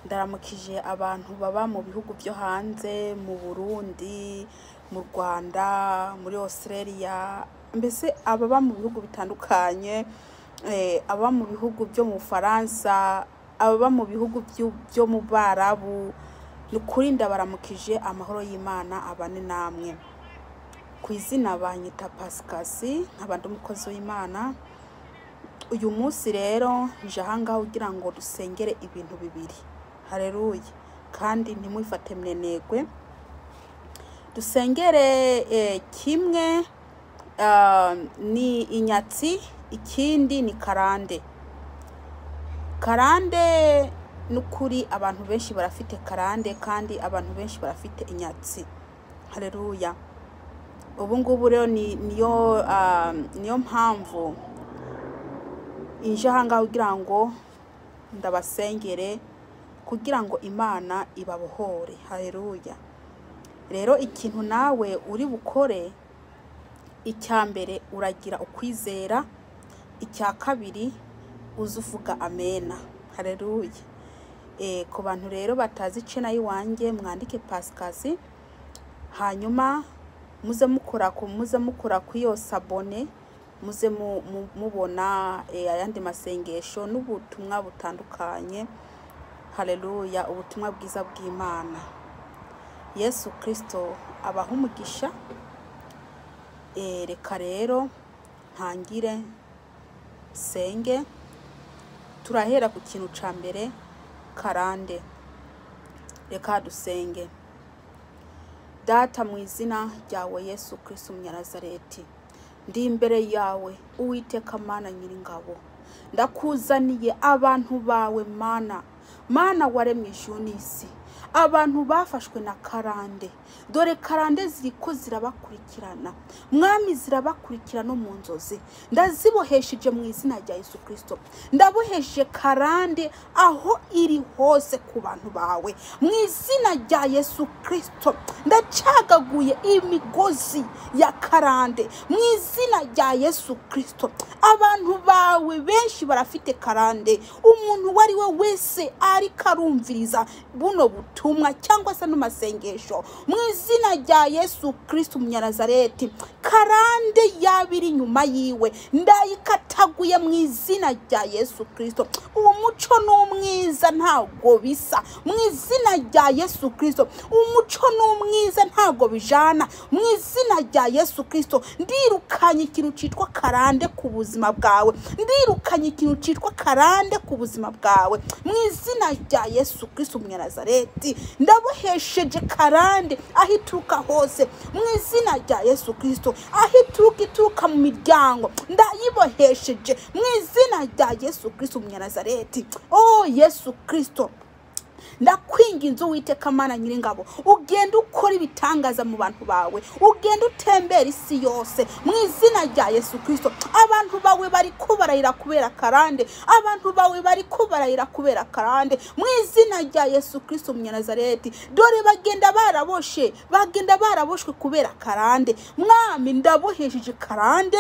ndaramukije abantu baba mu bihugu byo hanze, mu Burundi, mu Rwanda, muri Australia, mbese ababa mu bihugu bitandukanye, ababa mu bihugu byo mu Faransa, ababa mu bihugu byo mu Barabu, nukuri ndabaramukije amahoro y'Imana abane namwe. Ku izina banyita Pascasi, nkaba ndi umukozi w'Imana. Uyu munsi rero nje ahangaha kugira ngo dusengere ibintu bibiri. Haleluya. Kandi ntimwifate mnenegwe. Dusengere kimwe ni inyatsi, ikindi ni karande. Karande nukuri abantu benshi barafite karande kandi abantu benshi barafite inyatsi. Haleluya. Ubu ngubu rero niyo mpamvu inje ahangaha kugira ngo ndabasengere kugira ngo Imana ibabohore. Haleluya. Rero ikintu nawe uri bukore, icya mbere uragira ukwizera, icya kabiri uzuvuga amena. Haleluya. Ku bantu rero batazi channel yiwanjye mwandike Pascasi, hanyuma muze mukora ku iyo sabone, muze mubona ayandi masengesho n'ubutumwa butandukanye. Haleluya. Ubutumwa bwiza bw'Imana. Yesu Kristo abaha umugisha. Reka rero ntangire senge. Turahera ku kintu ca mbere, karande. Reka dusenge. Data mu izina ryawe Yesu Kristo Umunyanazareti, ndi imbere yawe Uwiteka Mana Nyiringabo, ndakuzaniye abantu bawe Mana waremye ijuru n'isi, abantu bafashwe na karande. Dore karande ziriko zirabakurikirana, Mwami zirabakurikira no mu nzozi. Ndazibohesheje mu izina rya Yesu Kristo. Ndabohesheje karande aho iri hose ku bantu bawe mu izina rya Yesu Kristo. Ndacagaguye imigozi ya karande mu izina rya Yesu Kristo. Abantu bawe benshi barafite karande. Umuntu wari we wese ari karumviriza buno butumwa cyangwa se no masengesho mu izina rya Yesu Kristo Umunyanazareti, karande yabiri nyuma yiwe ndayikataguye mu izina rya Yesu Kristo. Uwo muco n'umwiza ntago bisa mu izina rya Yesu Kristo. Umuco n'umwiza ntago bijana mu izina rya Yesu Kristo. Ndirukanye ikintu citwa karande ku buzima bwawe, ndirukanye ikintu citwa karande ku buzima bwawe mu izina rya Yesu Kristo Umunyanazareti. Ndabohesheje karande ahituruka hose mu izina rya Yesu Kristo. Ahituruka mu miryango ndayibohesheje mu izina rya Yesu Kristo Umunyanazareti. Oh Yesu Kristo, ndakwinginze Uwiteka Mana Nyiringabo, ugenda ukora ibitangaza mu bantu bawe, ugenda utembera isi yose mu izina rya Yesu Kristo. Abantu bawe bari kubarayira kubera karande, abantu bawe bari kubarayira kubera karande mu izina rya Yesu Kristo Umunyanazareti. Dore bagenda baraboshwe kubera karande. Mwami ndabohesheje karande,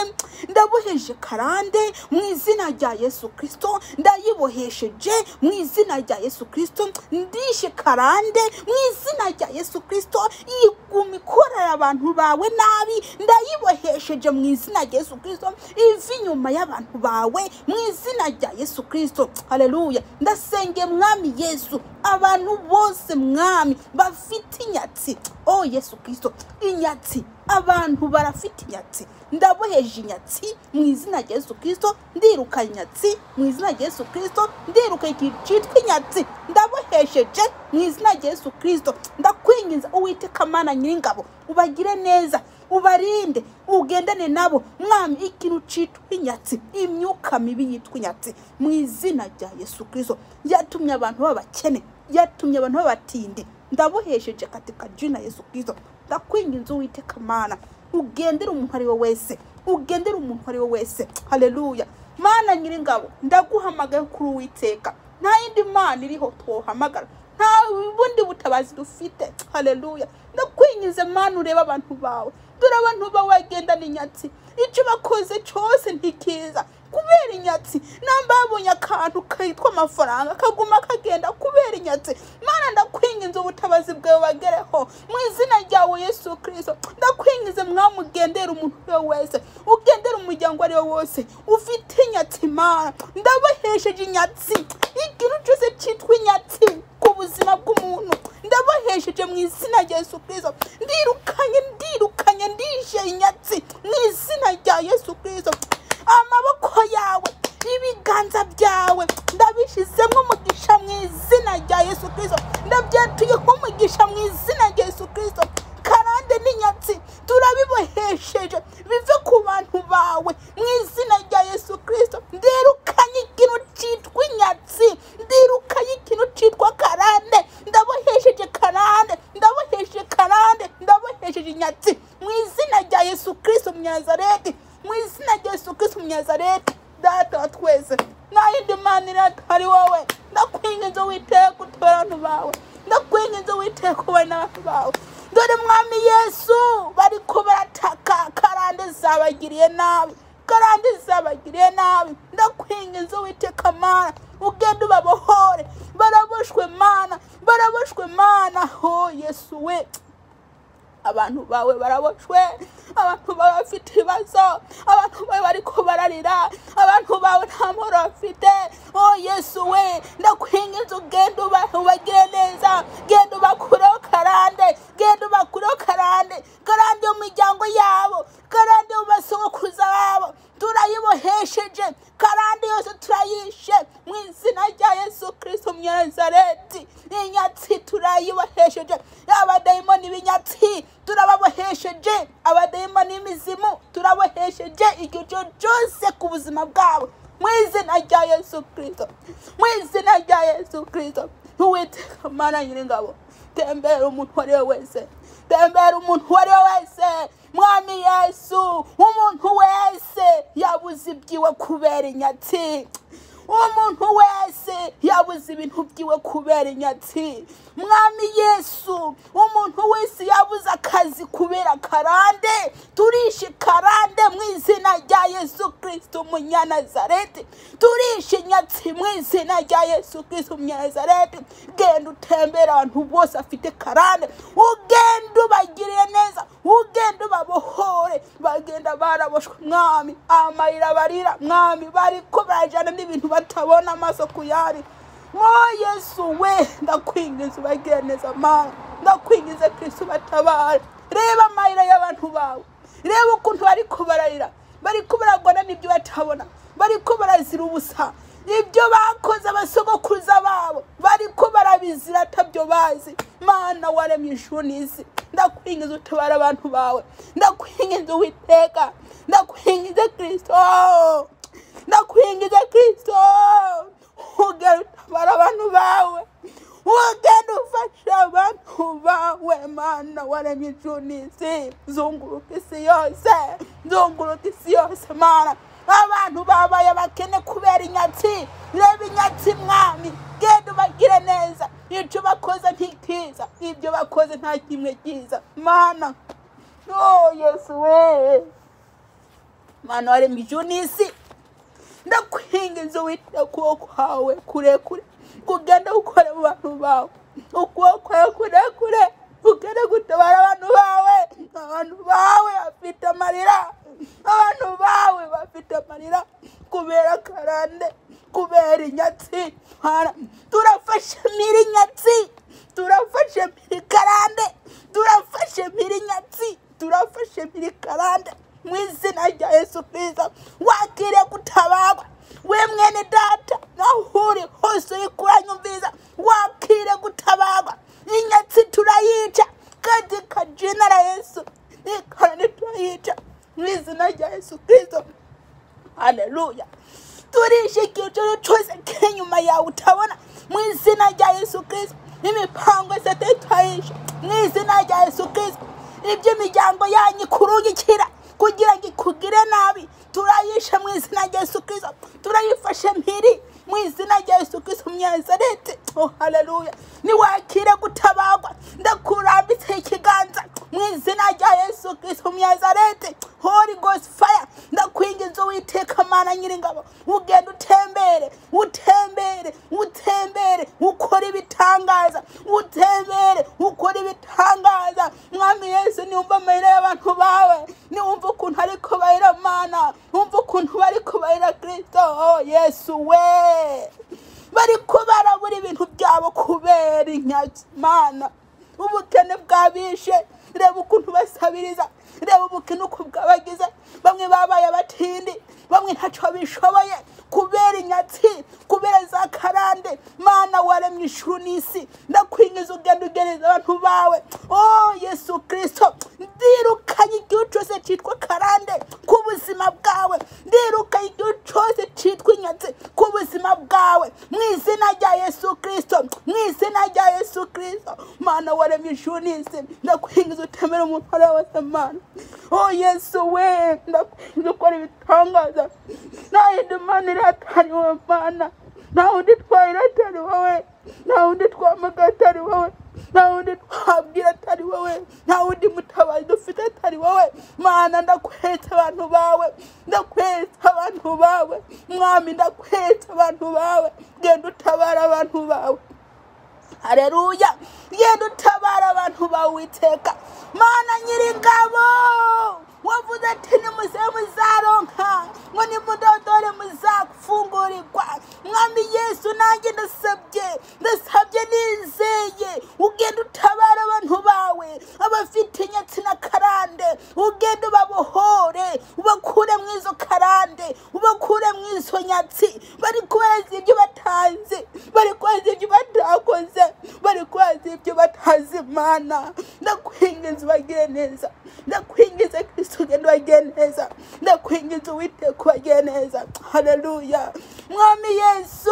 ndabohesheje karande mu izina rya Yesu Kristo. Ndayibohesheje mu izina rya Yesu Kristo. Ndishe karande mu izina rya Yesu Kristo. Iguma ikorera abantu bawe nabi ndayibohesheje mu izina rya Yesu Kristo. Ivi nyuma y'abantu bawe mu izina rya Yesu Kristo. Haleluya. Ndasenge Mwami Yesu, abantu bose Mwami bafite inyatsi. Oh Yesu Kristo, inyatsi, abantu barafite inyatsi. Ndaboheje inyatsi mu izina rya Yesu Kristo. Ndiruka inyatsi mu izina rya Yesu Kristo. Ndiruka ikicitwa inyatsi ndabohesheje mu izina rya Yesu Kristo. Ndakwinginza Uwiteka Mana Nyiringabo, ubagire neza, ubarinde, ugendane nabo Mwami. Ikintu citwa inyatsi, imyuka mibi yitwa inyatsi mu izina rya Yesu Kristo yatumye abantu babakene, yatumye abantu babatinde, ndabohesheje katika jina Yesu Kristo. Ndakwinginza Uwiteka Mana, ugendere umuntu ari we wese, ugendere umuntu ari we wese. Haleluya. Mana Nyiringabo, ndaguhamagaye kuri Uwiteka. Nta yindi Mana iriho twohamagara, nta bundi butabazi dufite. Haleluya. Ndakwinginze Mana, ureba abantu bawe. Dore abantu bawe bagendana inyatsi, icyo bakoze cyose ntikiza kubera inyatsi. Namba babonye akantu kitwa amafaranga kaguma kagenda kubera inyatsi. Mana ndakwinginze ubutabazi bwawe bagereho mu izina ryawe Yesu Kristo. Ndakwinginze mwamugendera umuntu wese, ugendera umuryango ari wose ufite inyatsi. Mana ndabohesheje inyatsi, ikintu cyose cyitwa inyatsi ku buzima bw'umuntu ndabohesheje mu izina rya Yesu Kristo. Ndirukanye ndije inyatsi mu izina rya Yesu Kristo. Amaboko yawe, ibiganza byawe ndabishizemo umugisha mu izina rya Yesu Kristo. Ndabyatuye umugisha mu izina rya Yesu Kristo. Karande n'inyatsi turabibohesheje bive ku bantu bawe mu izina rya Yesu Kristo. Ndirukanye ikintu cyitwa inyatsi, ndirukanye ikintu cyitwa karande. Ndabohesheje karande, ndabohesheje karande, ndabohesheje inyatsi mu izina rya Yesu Kristo Munyanazareti, mu izina rya Yesu Kristo Munyanazareti. Data twese nta yindi mana iratari wowe. Ndakwinginze witeye ku bantu bawe, ndakwinginze witeye ku bantu bawe. Dore mwami Yesu bariko barataka karande zabagiriye nabi, karande zabagiriye nabi. Ndakwinginze witeka Mana ugende ubabohore. Baraboshwe Mana, baraboshwe Mana. Oh Yesu we, abantu bawe baraboshwe, abantu bawe bafite ibibazo, abantu bawe bariko bararira, abantu bawe nta mahoro bafite. Oh Yesu we, ndakwinginze ugende ubagire neza, genda ubakureho karande, genda ubakureho karande, karande mu miryango yabo, karande mu basogokuruza babo turayibohesheje, karande yose turayishe mu izina rya Yesu Kristo Munyanazareti. Inyatsi turayibohesheje, abadayimoni b'inyatsi turababohesheje, abadayimoni b'imizimu turabohesheje igihe cyose ku buzima bwabo mu izina rya Yesu Kristo, mu izina rya Yesu Kristo. Uwiteka Mana Nyiringabo, tembera umuntu uwo ari we wese, tembera umuntu uwo ari we wese. Mwami Yesu, umuntu wese yabuze ibyiwe kubera inyatsi, umuntu wese yabuze ibintu byiwe kubera inyatsi. Mwami Yesu, umuntu wese yabuze akazi kubera karande, turishe karande mu izina rya Yesu Kristo Munyanazareti, turishe inyatsi mu izina rya Yesu Kristo Munyanazareti. Genda utembera abantu bose afite karande, ugenda ubagirire neza, ugenda ubabohore. Bagenda baraboshwe Mwami, amarira barira Mwami, bariko barajana n'ibintu batabona amaso kuyari. Oh Yesu we, ndakwinginze ubagire neza Mana, ndakwinginze Kristo batabara. Reba amarira y'abantu bawe, reba ukuntu bariko bararira, bariko baragwana n'ibyo batabona, bariko barazira ubusa. Ibyo bakoze abasogokuruza babo bariko barabizira atabyo bazi. Mana waremye ijuru n'isi, ndakwinginze utabara abantu bawe, ndakwinginze Uwiteka, ndakwinginze Kristo, ndakwinginze Kristo, ugende utabara abantu bawe, ugende ufashe abantu bawe. Mana waremye ijuru n'isi, zunguruka isi yose, zunguruka isi yose Mana. Abantu babaye abakene kubera inyatsi, reba inyatsi Mwami, genda ubagire neza. Icyo bakoze ntikiza, ibyo bakoze nta kimwe kiza Mana. Oh Yesu we, Mana waremye ijuru n'isi, ndakwinginze wite ukuboko kwawe kurekure, kugenda ukore mu bantu bawe, ukuboko kwawe kurekure, ugende gutabara abantu bawe. Abantu bawe bafite amarira, abantu bawe bafite amarira kubera karande, kubera inyatsi. Turafashe mpiri inyatsi, turafashe mpiri karande, turafashe mpiri inyatsi, turafashe mpiri karande mu izina rya Yesu Kristo. Wakire gutabarwa we mwene data, naho uri hose uranyumviza, wakire gutabarwa. Inyatsi turayica katika jina la Yesu, ikarande turayica mu izina rya Yesu Kristo. Haleluya. Turishe igihe cyose kiri inyuma yawe utabona mu izina rya Yesu Kristo. Imipango yose turayishe mu izina rya Yesu Kristo. Ibyo imiryango yanyu kurungikira kugira ngo ikugire nabi turayishe mu izina rya Yesu Kristo. Turayifashe mpiri mu izina rya Yesu Kristo Munyanazareti. Oh haleluya. Niwakire gutabarwa, ndakurambitse ikiganza mu izina rya Yesu Kristo Munyanazareti. Holy Ghost fire, ndakwinginze Uwiteka Mana Nyiringabo, ugende utembere, utembere, utembere, ukore ibitangaza, utembere ukora ibitangaza. Mwami Yesu, niwumva amarira y'abantu bawe, niwumva ukuntu ariko barira Mana, wumva ukuntu bari kubarira Kristo. Oh Yesu we, bari kubarabura ibintu byabo kubera inyatsi Mana, ubukene bwabishe. Reba ukuntu basabiriza, reba ubukene uko bwabagize. Bamwe babaye abatindi, bamwe ntacyo bishoboye kubera inyatsi, kubera za karande. Mana waremye ijuru n'isi, ndakwingiza ugenda ugereza abantu bawe. Oh Yesu Kristo, ndirukanye igihe cyose cyitwa karande ku buzima bwawe, ndirukanye igihe cyose cyitwa inyatsi ku buzima bwawe, mu izina rya Yesu Kristo, mu izina rya Yesu Kristo. Mana waremye ijuru n'isi, ndakwingiza utemere umuntu wose Mana. Oh Yesu we, ndakwingiza ukora ibitangaza. Nta yindi Mana iri atari wowe Mana, nta wundi twahira atari wowe, nta wundi twamaga atari wowe, nta wundi twabwira atari wowe, nta wundi mutabazi dufite atari wowe Mana. Ndakwetse abantu bawe, ndakwetse abantu bawe Mwami, ndakwetse abantu bawe. Genda utabara abantu bawe. Haleluya, genda utabara abantu bawe Uwiteka Mana Nyiringabo. Wavuze ati nimuze muzaronka, ngo nimudodore muzafungurirwa. Mwami Yesu, nanjye ndasabye nizeye, ugenda utabara abantu bawe abafite inyatsi na karande. Ugenda ubabohore, ubakure mu izo karande, ubakure mu izo nyatsi. Bari kubaza ibyo batazi, bari kubaza ibyo batakoze, bari kubaza ibyo batazi Mana. Ndakwinginze ubagire neza, ndakwinginze Kristo ugenda ubagire neza, ndakwinginze Uwiteka ubagire neza. Haleluya. Mwami Yesu,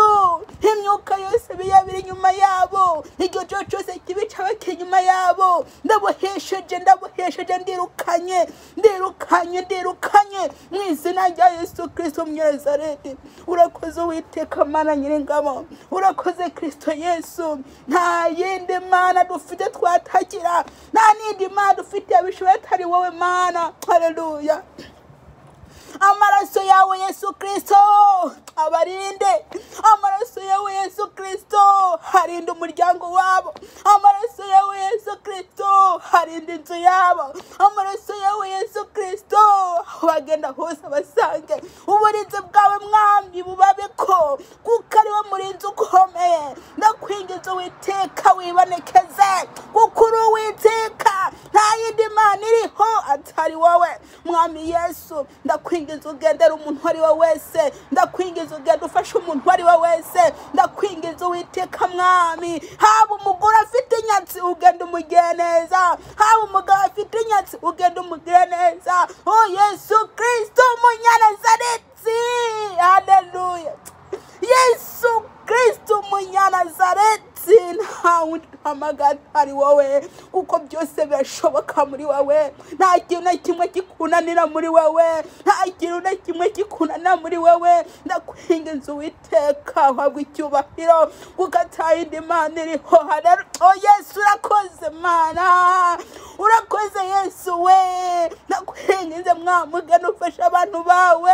imyuka yose biri inyuma yabo, igihe cyose kibi cyaba kiri inyuma yabo, ndabohesheje ndirukanye mu izina rya Yesu Kristo Umunyanazareti. Urakoze Uwiteka Mana Nyiringabo, urakoze Kristo Yesu. Nta yindi Mana dufite twatagira, nta n'indi Mana dufite yabishoboye atari wowe Mana. Haleluya. Amaraso yawe Yesu Kristo abarinde, amaraso yawe Yesu Kristo harinde umuryango wabo, amaraso yawe Yesu Kristo harinde inzu yabo, amaraso yawe Yesu Kristo bagenda hose basange uburinzi bwawe Mwami bubabeko, kuko ari wo murinzi ukomeye. Ndakwinginze Uwiteka wibonekeze, kuko uri Uwiteka, nta yindi Mana iriho atari wowe Mwami Yesu. Ndakwinginze ugendera umuntu ari we wese, ndakwinginze ugenda ufasha umuntu ari we wese, ndakwinginze Uwiteka Mwami. Haba umugore afite inyatsi ugenda umugire neza, haba umugabo afite inyatsi ugenda umugire neza. Oh Yesu Kristo Umunyanazareti. Haleluya. Yesu Kristo Umunyanazareti, nta wundi duhamagara atari wowe, kuko byose birashoboka muri wowe. Nta kintu na kimwe kikunanira muri wowe, nta kintu na kimwe kikunanira muri wowe. Ndakwinginze Uwiteka uhabwe icyubahiro, kuko nta yindi Mana iriho. Haleluya. Oh Yesu urakoze Mana, urakoze Yesu we. Ndakwinginze Mwami ugenda ufasha abantu bawe,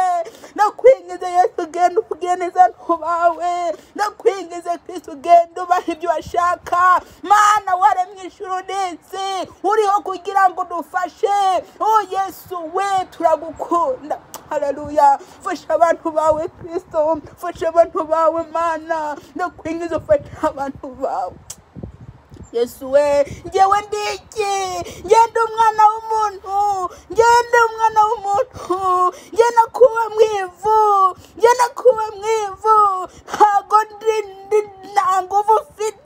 ndakwinginze Yesu ugenda ugire neza abantu bawe, ndakwinginze Kristo ugenda ubaha ibyo bashaka. Mana waremye ijuru n'isi, uriho kugira ngo dufashe. Oh Yesu we, turagukunda. Haleluya. Fasha abantu bawe Kristo, fasha abantu bawe Mana, ndakwinginze ufasha abantu bawe Yesu we. Ngewe ndiki, ngende umwana w'umuntu, ngende umwana w'umuntu, ngende kuba mwivu, ngende kuba mwivu, ntago nta nguvu ufite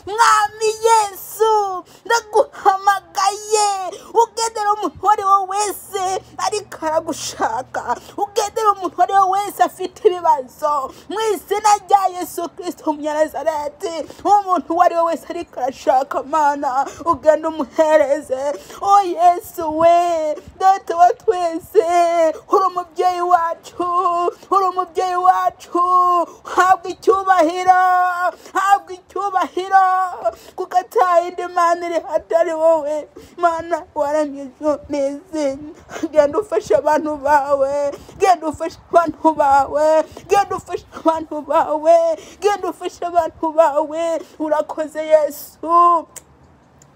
Mwami Yesu. Ndaguhamagaye ugendera umuntu uwo ari we wese ariko aragushaka, ugendera umuntu uwo ari we wese afite ibibazo, mu izina rya Yesu Kristo Umunyanazareti. Umuntu uwo ari we wese ariko arashaka Mana, ugenda umuhereze. Oh Yesu we, Data wa twese, uri umubyeyi wacu, uri umubyeyi wacu. Habwa icyubahiro, habwa icyubahiro, kuko nta yindi mana iri hatari wowe. Mana waremye ijuru n'isi, genda ufashe abantu bawe, genda ufashe abantu bawe, genda ufashe abantu bawe, genda ufashe abantu bawe. Urakoze Yesu,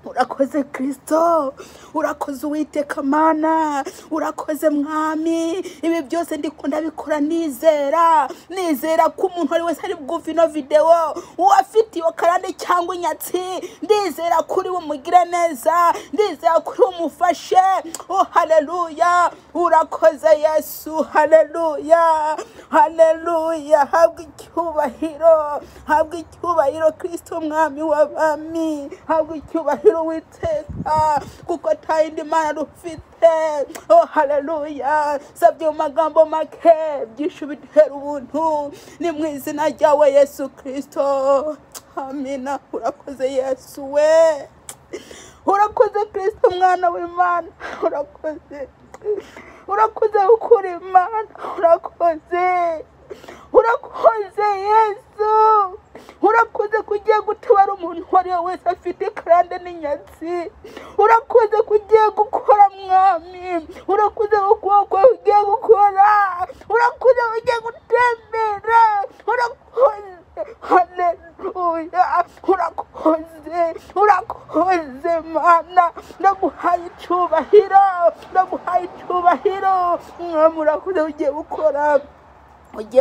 urakoze Kristo, urakoze Uwiteka Mana, urakoze Mwami. Ibi byose ndikunda bikora nizera ko umuntu ari wese ari bwumva ino video uwafite iyo karande cyangwa inyatsi, ndizera kuri umugira neza, ndizera kuri umufashe. Oh haleluya, urakoze Yesu, haleluya, haleluya. Habwa icyubahiro Kristo Mwami w'abami, habwa icyubahiro Uwiteka, kuko nta yindi mana dufite. Oh haleluya. Sabye mu magambo make byinshi bidutera ubuntu, ni mu izina ryawe Yesu Kristo, amina. Urakoze Yesu we, urakoze Kristo mwana w'Imana, urakoze ukuri Imana, urakoze Yesu, urakoze kugiye gutabara umuntu wari wese afite karande n'inyatsi, urakoze kugiye gukora Mwami, urakoze ukuboko ugiye gukora, urakoze ugiye gutembera, urakoze. Haleluya, urakoze Mana, ndaguhaye icyubahiro Mwami. Urakoze ugiye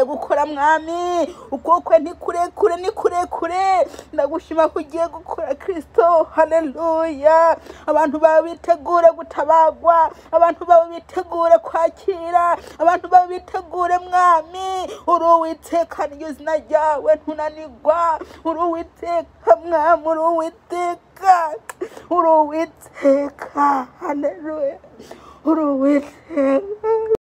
gukora Mwami, ukokwe ni kurekure, ndagushima ko ugiye gukora Kristo. Haleluya. Abantu bawe bitegure gutabagwa, abantu bawe bitegure kwakira, abantu bawe bitegure Mwami. Uri Uwiteka, niryo zina ryawe, ntunanigwa. Uri Uwiteka Mwami, uri Uwiteka, haleluya, uri Uwiteka.